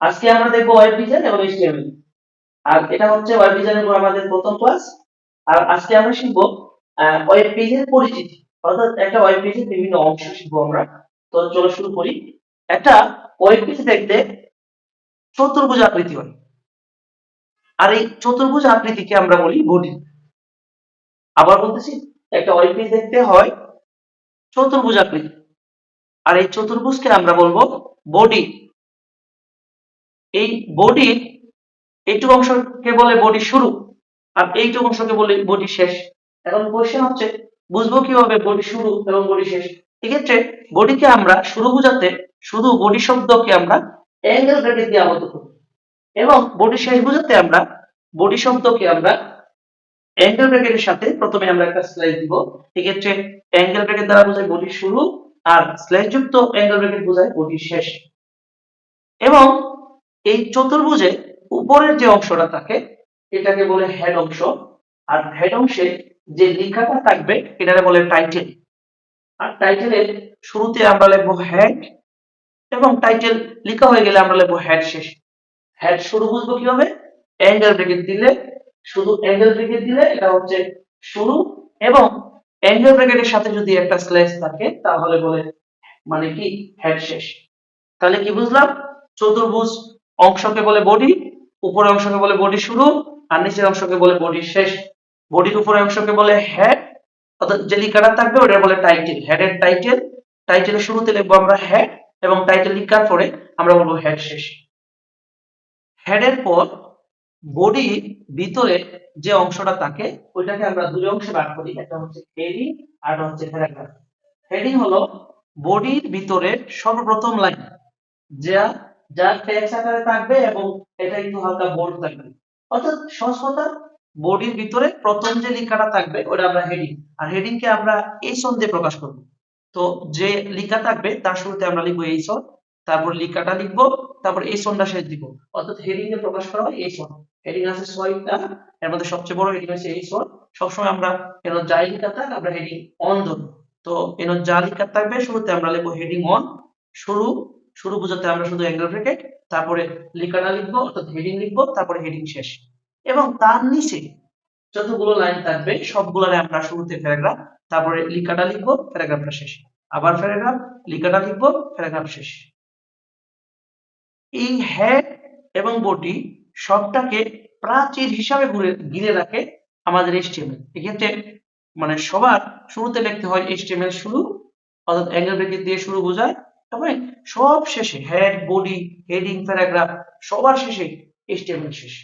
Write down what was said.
আজকে আমরা দেখবো ওয়েব ডিজাইন এবং এইচটিএমএল। আর এটা হচ্ছে ওয়েব ডিজাইনের উপর আমাদের প্রথম ক্লাস। আর আজকে আমরা শিখবো ওয়েব পেজের পরিচিতি, অর্থাৎ একটা ওয়েব পেজের বিভিন্ন অংশ শিখবো আমরা। তো চলো শুরু করি। একটা ওয়েব পেজ দেখতে চতুর্ভুজ আকৃতি হয়, আর এই চতুর্ভুজ আকৃতিকে আমরা বলি বডি। আবার বলতেছি, একটা ওয়েব পেজ দেখতে হয় চতুর্ভুজ আকৃতি, আর এই চতুর্ভুজকে আমরা বলবো বডি। এই বডির এইটুকু অংশকে বলে বডি শুরু, আর এইটুকু অংশকে বলে বডি শেষ। এখন কোশ্চেন হচ্ছে, বুঝবো কিভাবে বডি শুরু এবং বডি শেষ? এক্ষেত্রে বডিকে আমরা শুরু বোঝাতে শুধু বডি শব্দকে আমরা অ্যাঙ্গেল ব্র্যাকেট দিয়ে আবদ্ধ করি, এবং বডি শেষ বোঝাতে আমরা বডি শব্দকে আমরা অ্যাঙ্গেল ব্র্যাকেটের সাথে প্রথমে আমরা একটা স্ল্যাশ দিব। এক্ষেত্রে অ্যাঙ্গেল ব্র্যাকেট দ্বারা বোঝায় বডি শুরু, আর স্ল্যাশ যুক্ত অ্যাঙ্গেল ব্র্যাকেট বোঝায় বডি শেষ। এবং এই চতুর্ভুজে উপরের যে অংশটা থাকে এটাকে বলে হেড অংশ, আর হেড অংশে যে লেখাটা থাকবে এটাকে বলে টাইটেল। আর টাইটেলের শুরুতে আমরা লিখবো হেড, এবং টাইটেল লেখা হয়ে গেলে আমরা লিখবো হেড শেষ। হেড শুরু বুঝবো কিভাবে? অ্যাঙ্গেল ব্র্যাকেট দিলে, শুধু অ্যাঙ্গেল ব্র্যাকেট দিলে এটা হচ্ছে শুরু, এবং অ্যাঙ্গেল ব্র্যাকেটের সাথে যদি একটা স্ল্যাশ থাকে তাহলে বলে মানে কি হেড শেষ। তাহলে কি বুঝলাম? চতুর্ভুজ অংশকে বলে বডি, উপরের অংশকে বলে বডি শুরু, আর নিচের অংশকে বলে বডি শেষ। বডির উপরের অংশকে বলে হেড, অর্থাৎ যে লেখাটা থাকবে ওটা বলে টাইটেল। হেডের টাইটেল, টাইটেলের শুরুতে লিখবো আমরা হেড, এবং টাইটেল লেখার পরে আমরা বলবো হেড শেষ। হেডের পর বডির ভিতরে যে অংশটা থাকে ওইটাকে আমরা দুই অংশে ভাগ করি, একটা হচ্ছে হেডিং আর একটা হচ্ছে প্যারাগ্রাফ। হেডিং হলো বডির ভিতরে সর্বপ্রথম লাইন, যা যা টেক্সট আকারে থাকবে এবং এটা একটু হালকা বোল্ড থাকবে। অর্থাৎ সহজ কথা, বডির ভিতরে প্রথম যে লেখাটা থাকবে ওটা আমরা হেডিং, আর হেডিং কে আমরা এইচন দিয়ে প্রকাশ করব। তো যে লেখা থাকবে তার শুরুতে আমরা লিখবো এইচন, তারপর লেখাটা লিখবো, তারপর এইচনটা শেষ দিব। অর্থাৎ হেডিং এ প্রকাশ করা হয় এইচন। হেডিং আছে 6টা, এর মধ্যে সবচেয়ে বড় হেডিং হচ্ছে এইচন। সবসময় আমরা এর যাই লেখা থাক আমরা হেডিং অন ধরব। তো এর যা লেখা থাকবে শুরুতে আমরা লিখবো হেডিং অন, শুরু, শুরু বোঝাতে আমরা শুধু অ্যাঙ্গেল ব্র্যাকেট, তারপরে লেখাটা লিখবো অর্থাৎ হেডিং লিখবো, তারপরে হেডিং শেষ। এবং তার নিচে যতগুলো লাইন থাকবে সবগুলোরে আমরা শুরুতে প্যারাগ্রাফ, তারপরে লেখাটা লিখবো, প্যারাগ্রাফটা শেষ, আবার প্যারাগ্রাফ, লেখাটা লিখবো, প্যারাগ্রাফ শেষ। এই হেড এবং বডি সবটাকে প্রাচীর হিসাবে ঘিরে রাখে আমাদের এইচটিএমএল। এক্ষেত্রে মানে সবার শুরুতে লিখতে হয় এইচটিএমএল শুরু, অর্থাৎ অ্যাঙ্গেল ব্র্যাকেট দিয়ে শুরু বোঝায়, তবে সব শেষে হেড, বডি, হেডিং, প্যারাগ্রাফ সবার শেষে এইচটিএমএল শেষ।